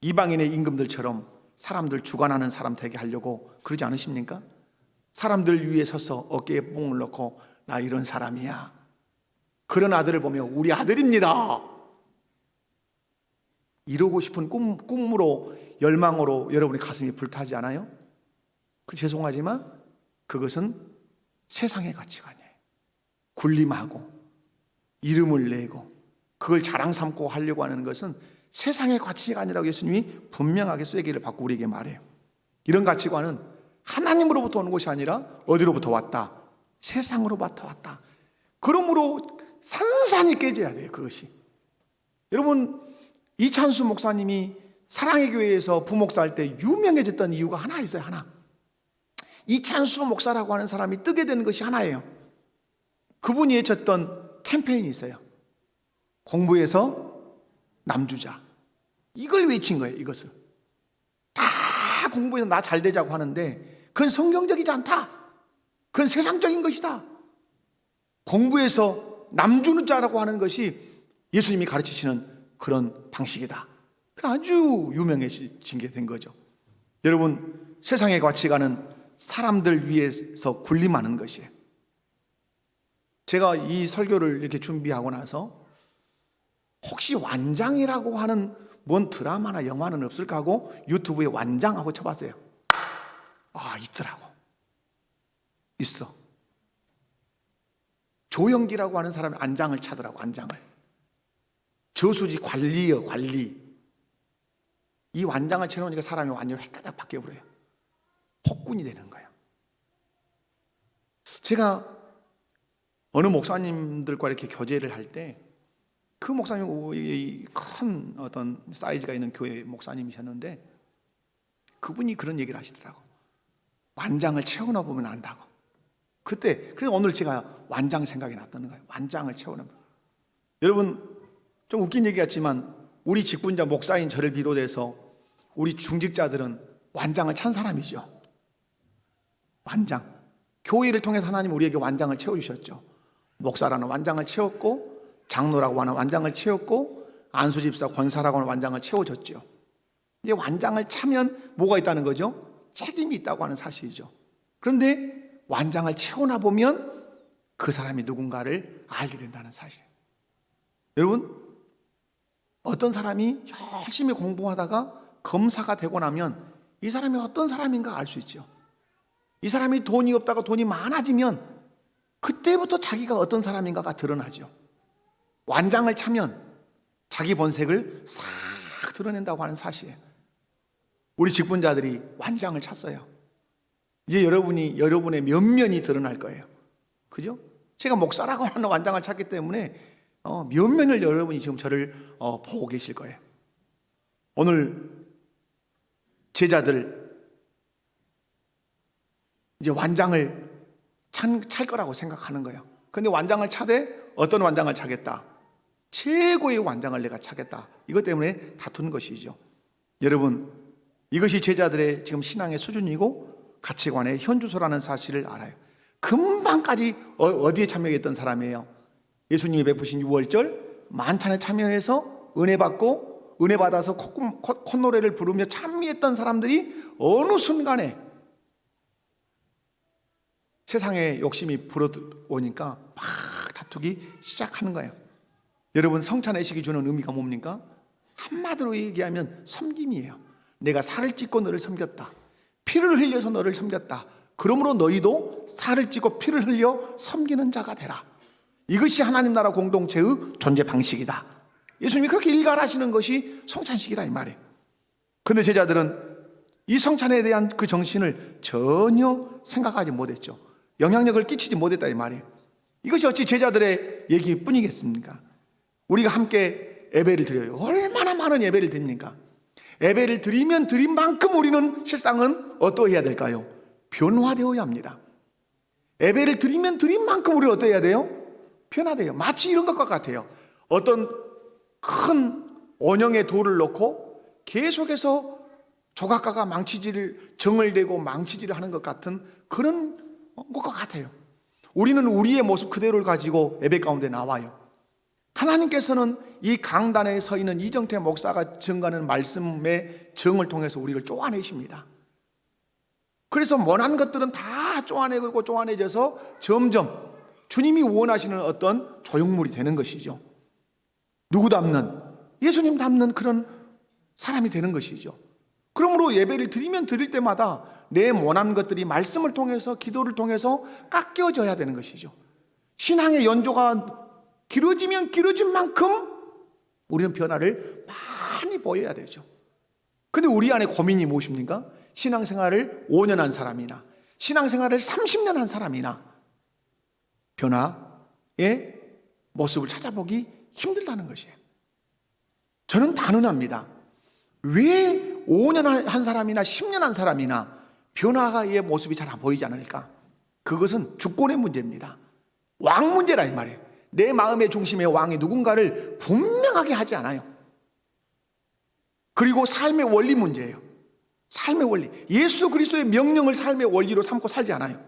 Speaker 1: 이방인의 임금들처럼 사람들 주관하는 사람 되게 하려고 그러지 않으십니까? 사람들 위에 서서 어깨에 뽕을 넣고 나 이런 사람이야. 그런 아들을 보면 우리 아들입니다. 이루고 싶은 꿈으로 열망으로 여러분의 가슴이 불타지 않아요? 죄송하지만 그것은 세상의 가치관이에요. 군림하고 이름을 내고 그걸 자랑 삼고 하려고 하는 것은 세상의 가치가 아니라고 예수님이 분명하게 쐐기를 받고 우리에게 말해요. 이런 가치관은 하나님으로부터 오는 것이 아니라 어디로부터 왔다? 세상으로부터 왔다. 그러므로 산산이 깨져야 돼요. 그것이. 여러분, 이찬수 목사님이 사랑의 교회에서 부목사 할 때 유명해졌던 이유가 하나 있어요. 하나. 이찬수 목사라고 하는 사람이 뜨게 되는 것이 하나예요. 그분이 외쳤던 캠페인이 있어요. 공부해서 남주자. 이걸 외친 거예요. 이것을 다 공부해서 나 잘 되자고 하는데 그건 성경적이지 않다. 그건 세상적인 것이다. 공부해서 남주는 자라고 하는 것이 예수님이 가르치시는 그런 방식이다. 아주 유명해진 게 된 거죠. 여러분, 세상의 가치관은 사람들 위해서 군림하는 것이에요. 제가 이 설교를 이렇게 준비하고 나서 혹시 완장이라고 하는 뭔 드라마나 영화는 없을까 하고 유튜브에 완장하고 쳐봤어요. 아, 있더라고. 있어. 조영기라고 하는 사람이 안장을 차더라고. 안장을. 저수지 관리요, 관리. 이 완장을 쳐놓으니까 사람이 완전히 획가닥 바뀌어버려요. 폭군이 되는 거예요. 제가 어느 목사님들과 이렇게 교제를 할 때 그 목사님이 큰 어떤 사이즈가 있는 교회 목사님이셨는데 그분이 그런 얘기를 하시더라고. 완장을 채워넣어 보면 안다고. 그때, 그래서 오늘 제가 완장 생각이 났다는 거예요. 완장을 채워넣으면. 여러분, 좀 웃긴 얘기 같지만 우리 직분자 목사인 저를 비롯해서 우리 중직자들은 완장을 찬 사람이죠. 완장. 교회를 통해서 하나님 우리에게 완장을 채워주셨죠. 목사라는 완장을 채웠고, 장로라고 하는 완장을 채웠고, 안수집사 권사라고 하는 완장을 채워줬죠. 이제 완장을 차면 뭐가 있다는 거죠? 책임이 있다고 하는 사실이죠. 그런데 완장을 채워나 보면 그 사람이 누군가를 알게 된다는 사실이에요. 여러분, 어떤 사람이 열심히 공부하다가 검사가 되고 나면 이 사람이 어떤 사람인가 알 수 있죠. 이 사람이 돈이 없다가 돈이 많아지면 그때부터 자기가 어떤 사람인가가 드러나죠. 완장을 차면 자기 본색을 싹 드러낸다고 하는 사실이에요. 우리 직분자들이 완장을 찼어요. 이제 여러분의 면면이 드러날 거예요. 그죠? 제가 목사라고 하는 완장을 찼기 때문에 면면을 여러분이 지금 저를 보고 계실 거예요. 오늘 제자들 이제 완장을 찰 거라고 생각하는 거예요. 그런데 완장을 차되 어떤 완장을 차겠다? 최고의 완장을 내가 차겠다. 이것 때문에 다툰 것이죠. 여러분, 이것이 제자들의 지금 신앙의 수준이고 가치관의 현주소라는 사실을 알아요. 금방까지 어디에 참여했던 사람이에요? 예수님이 베푸신 6월절 만찬에 참여해서 은혜 받고 은혜 받아서 콧노래를 부르며 찬미했던 사람들이 어느 순간에 세상에 욕심이 불어오니까 막 다투기 시작하는 거예요. 여러분, 성찬의식이 주는 의미가 뭡니까? 한마디로 얘기하면 섬김이에요. 내가 살을 찢고 너를 섬겼다. 피를 흘려서 너를 섬겼다. 그러므로 너희도 살을 찢고 피를 흘려 섬기는 자가 되라. 이것이 하나님 나라 공동체의 존재 방식이다. 예수님이 그렇게 일갈하시는 것이 성찬식이다 이 말이에요. 그런데 제자들은 이 성찬에 대한 그 정신을 전혀 생각하지 못했죠. 영향력을 끼치지 못했다 이 말이에요. 이것이 어찌 제자들의 얘기뿐이겠습니까? 우리가 함께 예배를 드려요. 얼마나 많은 예배를 드립니까? 예배를 드리면 드린 만큼 우리는 실상은 어떠해야 될까요? 변화되어야 합니다. 예배를 드리면 드린 만큼 우리는 어떠해야 돼요? 변화돼요. 마치 이런 것과 같아요. 어떤 큰 원형의 돌을 놓고 계속해서 조각가가 정을 대고 망치질을 하는 것 같은 그런 것과 같아요. 우리는 우리의 모습 그대로를 가지고 예배 가운데 나와요. 하나님께서는 이 강단에 서 있는 이정태 목사가 증거하는 말씀의 정을 통해서 우리를 쪼아내십니다. 그래서 원한 것들은 다 쪼아내고 쪼아내져서 점점 주님이 원하시는 어떤 조형물이 되는 것이죠. 누구 닮는? 예수님 닮는 그런 사람이 되는 것이죠. 그러므로 예배를 드리면 드릴 때마다 내 원한 것들이 말씀을 통해서, 기도를 통해서 깎여져야 되는 것이죠. 신앙의 연조가 길어지면 길어진 만큼 우리는 변화를 많이 보여야 되죠. 근데 우리 안에 고민이 무엇입니까? 신앙생활을 5년 한 사람이나 신앙생활을 30년 한 사람이나 변화의 모습을 찾아보기 힘들다는 것이에요. 저는 단언합니다. 왜 5년 한 사람이나 10년 한 사람이나 변화의 모습이 잘 안 보이지 않을까? 그것은 주권의 문제입니다. 왕 문제라 이 말이에요. 내 마음의 중심의 왕이 누군가를 분명하게 하지 않아요. 그리고 삶의 원리 문제예요. 삶의 원리. 예수 그리스도의 명령을 삶의 원리로 삼고 살지 않아요.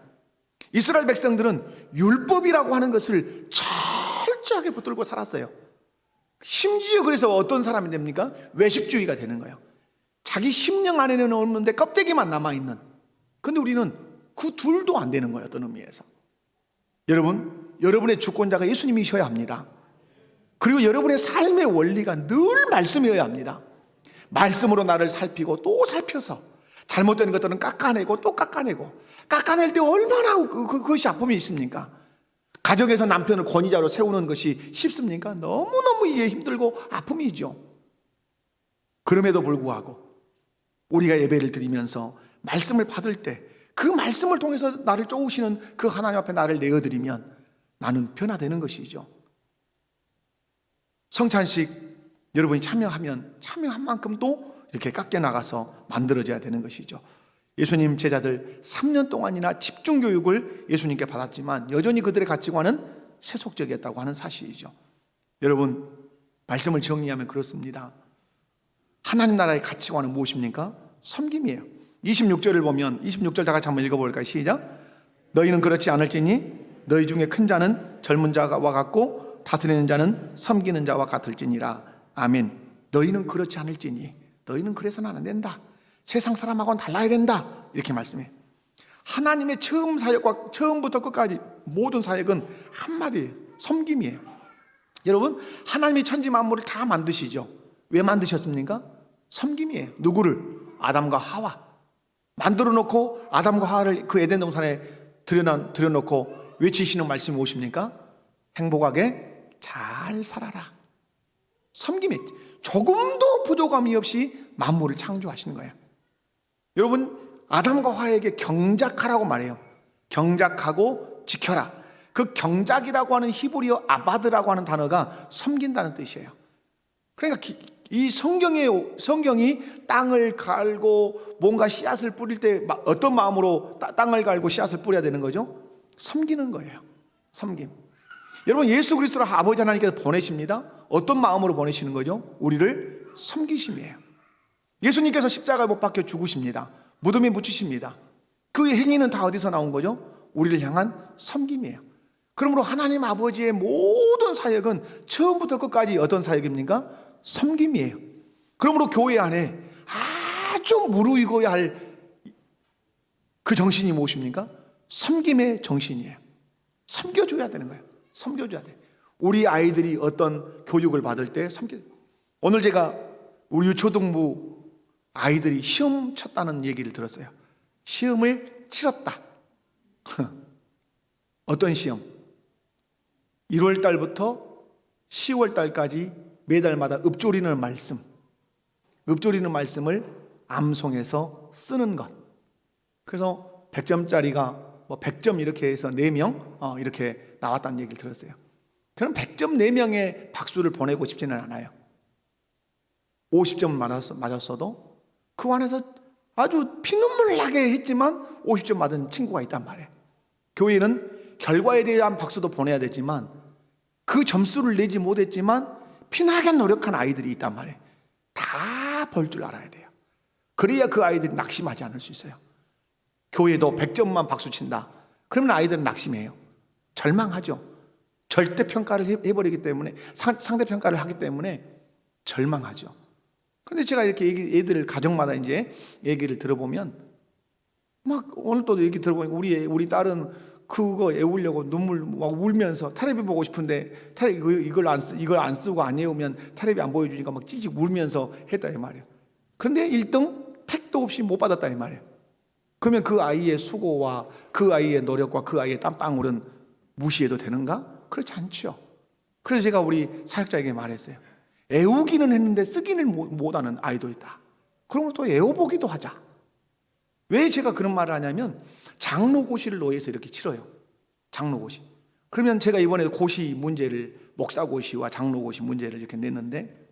Speaker 1: 이스라엘 백성들은 율법이라고 하는 것을 철저하게 붙들고 살았어요. 심지어 그래서 어떤 사람이 됩니까? 외식주의가 되는 거예요. 자기 심령 안에는 없는데 껍데기만 남아있는. 근데 우리는 그 둘도 안 되는 거예요. 어떤 의미에서. 여러분, 여러분의 주권자가 예수님이셔야 합니다. 그리고 여러분의 삶의 원리가 늘 말씀이어야 합니다. 말씀으로 나를 살피고 또 살펴서 잘못된 것들은 깎아내고 또 깎아내고, 깎아낼 때 얼마나 그것이 아픔이 있습니까? 가정에서 남편을 권위자로 세우는 것이 쉽습니까? 너무너무 이게 힘들고 아픔이죠. 그럼에도 불구하고 우리가 예배를 드리면서 말씀을 받을 때 그 말씀을 통해서 나를 쪼으시는 그 하나님 앞에 나를 내어드리면 나는 변화되는 것이죠. 성찬식 여러분이 참여한 만큼 또 이렇게 깎여 나가서 만들어져야 되는 것이죠. 예수님 제자들 3년 동안이나 집중교육을 예수님께 받았지만 여전히 그들의 가치관은 세속적이었다고 하는 사실이죠. 여러분, 말씀을 정리하면 그렇습니다. 하나님 나라의 가치관은 무엇입니까? 섬김이에요. 26절을 보면 26절 다 같이 한번 읽어볼까요? 시작. 너희는 그렇지 않을지니 너희 중에 큰 자는 젊은 자와 같고 다스리는 자는 섬기는 자와 같을지니라. 아멘. 너희는 그렇지 않을지니, 너희는 그래서는 안 된다. 세상 사람하고는 달라야 된다. 이렇게 말씀해. 하나님의 처음 사역과 처음부터 끝까지 모든 사역은 한마디 섬김이에요. 여러분, 하나님이 천지 만물을 다 만드시죠. 왜 만드셨습니까? 섬김이에요. 누구를? 아담과 하와. 만들어 놓고 아담과 하와를 그 에덴 동산에 들여놓고 외치시는 말씀이 무엇입니까? 행복하게 잘 살아라. 섬김이 조금도 부족함이 없이 만물을 창조하시는 거예요. 여러분, 아담과 하와에게 경작하라고 말해요. 경작하고 지켜라. 그 경작이라고 하는 히브리어 아바드라고 하는 단어가 섬긴다는 뜻이에요. 그러니까 이 성경이 땅을 갈고 뭔가 씨앗을 뿌릴 때 어떤 마음으로 땅을 갈고 씨앗을 뿌려야 되는 거죠? 섬기는 거예요. 섬김. 여러분, 예수 그리스도를 아버지 하나님께서 보내십니다. 어떤 마음으로 보내시는 거죠? 우리를 섬기심이에요. 예수님께서 십자가에 못 박혀 죽으십니다. 무덤에 묻히십니다. 그 행위는 다 어디서 나온 거죠? 우리를 향한 섬김이에요. 그러므로 하나님 아버지의 모든 사역은 처음부터 끝까지 어떤 사역입니까? 섬김이에요. 그러므로 교회 안에 아주 무르익어야 할 그 정신이 무엇입니까? 섬김의 정신이에요. 섬겨줘야 되는 거예요. 섬겨줘야 돼. 우리 아이들이 어떤 교육을 받을 때 오늘 제가 우리 유초등부 아이들이 시험 쳤다는 얘기를 들었어요. 시험을 치렀다. 어떤 시험? 1월 달부터 10월 달까지 매달마다 읊조리는 말씀을 암송해서 쓰는 것. 그래서 100점짜리가 100점 이렇게 해서 4명 이렇게 나왔다는 얘기를 들었어요. 그럼 100점 4명의 박수를 보내고 싶지는 않아요. 50점 맞았어도 그 안에서 아주 피눈물 나게 했지만 50점 맞은 친구가 있단 말이에요. 교회는 결과에 대한 박수도 보내야 되지만 그 점수를 내지 못했지만 피나게 노력한 아이들이 있단 말이에요. 다 볼 줄 알아야 돼요. 그래야 그 아이들이 낙심하지 않을 수 있어요. 교회도 100점만 박수 친다. 그러면 아이들은 낙심해요. 절망하죠. 절대평가를 해버리기 때문에, 상대평가를 하기 때문에 절망하죠. 그런데 제가 이렇게 애들 가정마다 이제 얘기를 들어보면, 막 오늘 또 얘기 들어보니까 우리 딸은 그거 애우려고 눈물 막 울면서 테레비 보고 싶은데 이걸 안 쓰고 안 애우면 테레비 안 보여주니까 막 찌직 울면서 했다 이 말이에요. 그런데 1등 택도 없이 못 받았다 이 말이에요. 그러면 그 아이의 수고와 그 아이의 노력과 그 아이의 땀방울은 무시해도 되는가? 그렇지 않죠. 그래서 제가 우리 사역자에게 말했어요. 애우기는 했는데 쓰기는 못하는 아이도 있다. 그러면 또 애워보기도 하자. 왜 제가 그런 말을 하냐면 장로고시를 노예에서 이렇게 치러요. 장로고시. 그러면 제가 이번에 고시 문제를 목사고시와 장로고시 문제를 이렇게 냈는데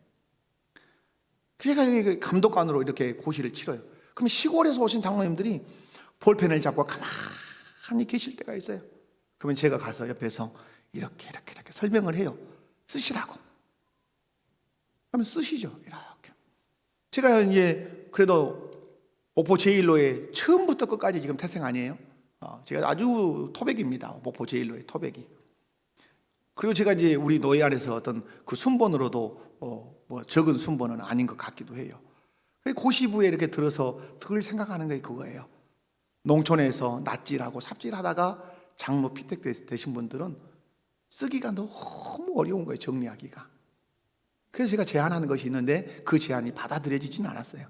Speaker 1: 제가 감독관으로 이렇게 고시를 치러요. 그럼 시골에서 오신 장로님들이 볼펜을 잡고 가만히 계실 때가 있어요. 그러면 제가 가서 옆에서 이렇게 설명을 해요. 쓰시라고. 그러면 쓰시죠. 이렇게. 제가 이제 그래도 목포 제1로에 처음부터 끝까지 지금 태생 아니에요. 제가 아주 토백입니다. 목포 제1로의 토백이. 그리고 제가 이제 우리 노예 안에서 어떤 그 순번으로도 적은 순번은 아닌 것 같기도 해요. 고시부에 이렇게 들어서 늘 생각하는 게 그거예요. 농촌에서 낫질하고 삽질하다가 장로 피택 되신 분들은 쓰기가 너무 어려운 거예요. 정리하기가. 그래서 제가 제안하는 것이 있는데 그 제안이 받아들여지지는 않았어요.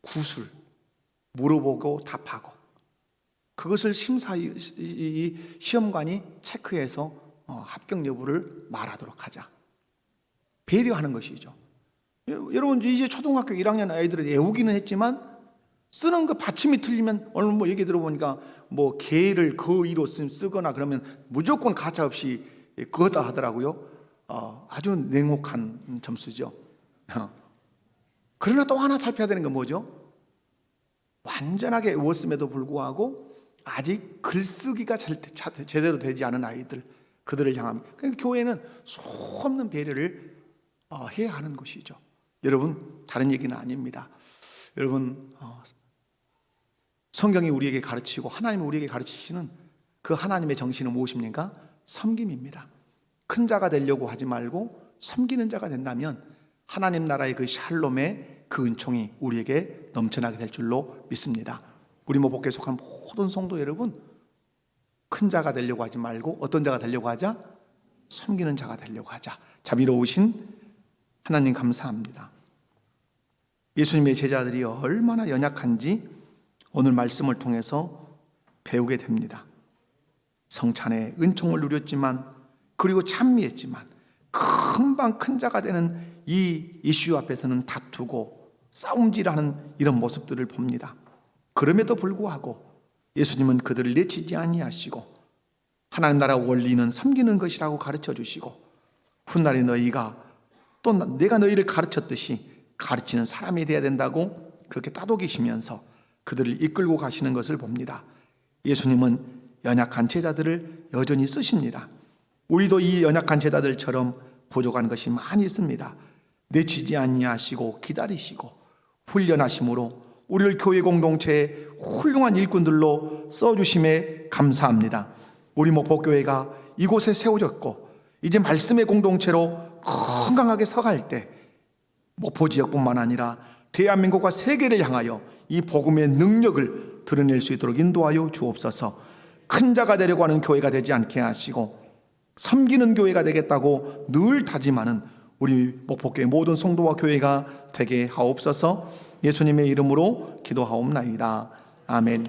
Speaker 1: 구술, 물어보고 답하고 그것을 시험관이 체크해서 합격 여부를 말하도록 하자. 배려하는 것이죠. 여러분 이제 초등학교 1학년 아이들은 외우기는 했지만 쓰는 거 받침이 틀리면 오늘 얘기 들어보니까 개를 거의로 쓰거나 그러면 무조건 가차 없이 그거다 하더라고요. 아주 냉혹한 점수죠. 그러나 또 하나 살펴야 되는 건 뭐죠? 완전하게 외웠음에도 불구하고 아직 글쓰기가 제대로 되지 않은 아이들, 그들을 향한 그러니까 교회는 소없는 배려를 해야 하는 것이죠. 여러분 다른 얘기는 아닙니다. 여러분 성경이 우리에게 가르치고 하나님이 우리에게 가르치시는 그 하나님의 정신은 무엇입니까? 섬김입니다. 큰 자가 되려고 하지 말고 섬기는 자가 된다면 하나님 나라의 그 샬롬의 그 은총이 우리에게 넘쳐나게 될 줄로 믿습니다. 우리 목포교회에 속한 모든 성도 여러분, 큰 자가 되려고 하지 말고 어떤 자가 되려고 하자? 섬기는 자가 되려고 하자. 자비로우신 하나님 감사합니다. 예수님의 제자들이 얼마나 연약한지 오늘 말씀을 통해서 배우게 됩니다. 성찬의 은총을 누렸지만 그리고 찬미했지만 금방 큰 자가 되는 이 이슈 앞에서는 다투고 싸움질하는 이런 모습들을 봅니다. 그럼에도 불구하고 예수님은 그들을 내치지 아니하시고 하나님 나라 원리는 섬기는 것이라고 가르쳐 주시고 훗날에 너희가 또 내가 너희를 가르쳤듯이 가르치는 사람이 되어야 된다고 그렇게 따독이시면서 그들을 이끌고 가시는 것을 봅니다. 예수님은 연약한 제자들을 여전히 쓰십니다. 우리도 이 연약한 제자들처럼 부족한 것이 많이 있습니다. 내치지 아니하시고 기다리시고 훈련하심으로 우리를 교회 공동체의 훌륭한 일꾼들로 써주심에 감사합니다. 우리 목포교회가 이곳에 세워졌고 이제 말씀의 공동체로 건강하게 서갈 때 목포 지역뿐만 아니라 대한민국과 세계를 향하여 이 복음의 능력을 드러낼 수 있도록 인도하여 주옵소서. 큰 자가 되려고 하는 교회가 되지 않게 하시고 섬기는 교회가 되겠다고 늘 다짐하는 우리 목포교회 모든 성도와 교회가 되게 하옵소서. 예수님의 이름으로 기도하옵나이다. 아멘.